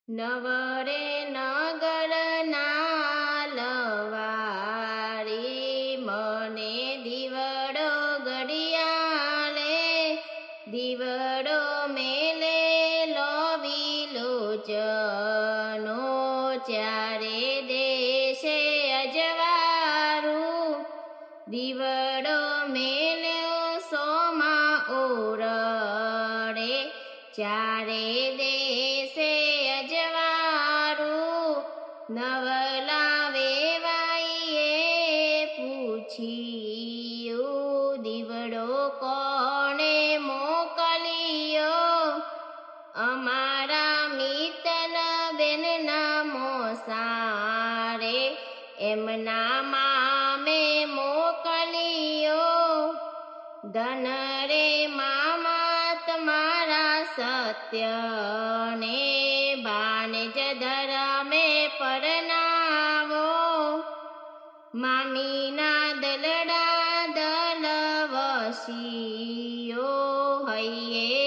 નવરે નગર નાલવારી મને દીવડો ઘડિયાળે દીવડો મેલે લોચનો ચારે દેશે અજવારું દીવડો મેલ્યો સોમા ઓરડે ચારે દેશે અજવારું નવલા વેવાઈએ પૂછ્યું દીવડો કોણે મોકલ્યો અમારા મિત્તલ બેનના મોસારે એમના મામે મોકલ્યો ધન રે મામા તમારા સત્યને બાનેજ ધરમે પરનાવો મામીના દલડા દલવસીઓ હૈયે